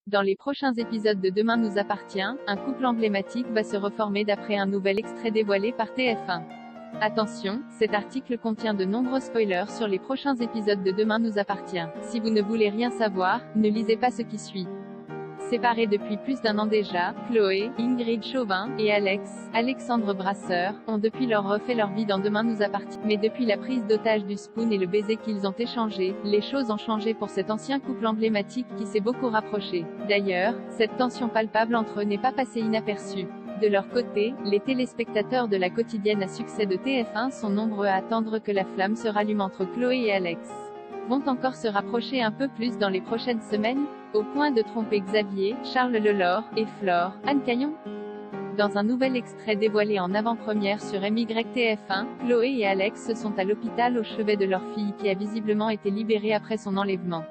Dans les prochains épisodes de Demain nous appartient, un couple emblématique va se reformer d'après un nouvel extrait dévoilé par TF1. Attention, cet article contient de nombreux spoilers sur les prochains épisodes de Demain nous appartient. Si vous ne voulez rien savoir, ne lisez pas ce qui suit. Séparés depuis plus d'un an déjà, Chloé, Ingrid Chauvin, et Alexandre Brasseur, ont depuis lors refait leur vie dans Demain nous appartient. Mais depuis la prise d'otage du Spoon et le baiser qu'ils ont échangé, les choses ont changé pour cet ancien couple emblématique qui s'est beaucoup rapproché. D'ailleurs, cette tension palpable entre eux n'est pas passée inaperçue. De leur côté, les téléspectateurs de la quotidienne à succès de TF1 sont nombreux à attendre que la flamme se rallume entre Chloé et Alex. Vont encore se rapprocher un peu plus dans les prochaines semaines, au point de tromper Xavier, Charles Lelore, et Flore, Anne Caillon. Dans un nouvel extrait dévoilé en avant-première sur MYTF1, Chloé et Alex sont à l'hôpital au chevet de leur fille qui a visiblement été libérée après son enlèvement.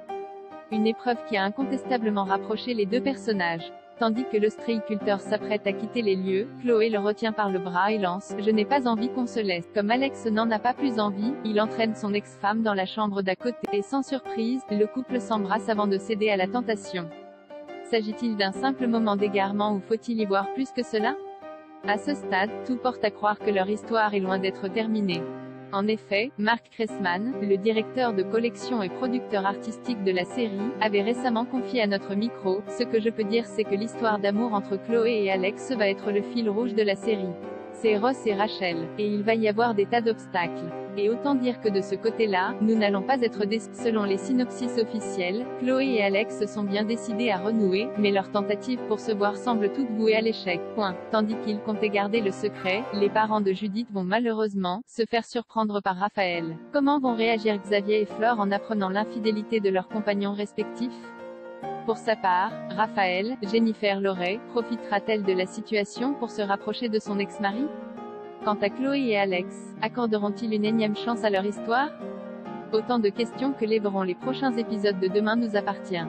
Une épreuve qui a incontestablement rapproché les deux personnages. Tandis que l'ostréiculteur s'apprête à quitter les lieux, Chloé le retient par le bras et lance « Je n'ai pas envie qu'on se laisse ». Comme Alex n'en a pas plus envie, il entraîne son ex-femme dans la chambre d'à côté, et sans surprise, le couple s'embrasse avant de céder à la tentation. S'agit-il d'un simple moment d'égarement ou faut-il y voir plus que cela? À ce stade, tout porte à croire que leur histoire est loin d'être terminée. En effet, Marc Cressman, le directeur de collection et producteur artistique de la série, avait récemment confié à notre micro « Ce que je peux dire c'est que l'histoire d'amour entre Chloé et Alex va être le fil rouge de la série. C'est Ross et Rachel, et il va y avoir des tas d'obstacles. Et autant dire que de ce côté-là, nous n'allons pas être déçus. » Selon les synopsis officiels, Chloé et Alex sont bien décidés à renouer, mais leur tentative pour se voir semble toute vouée à l'échec. Tandis qu'ils comptaient garder le secret, les parents de Judith vont malheureusement se faire surprendre par Raphaël. Comment vont réagir Xavier et Flore en apprenant l'infidélité de leurs compagnons respectifs? Pour sa part, Raphaël, Jennifer Loret, profitera-t-elle de la situation pour se rapprocher de son ex-mari? Quant à Chloé et Alex, accorderont-ils une énième chance à leur histoire? Autant de questions que lèveront les prochains épisodes de Demain nous appartient.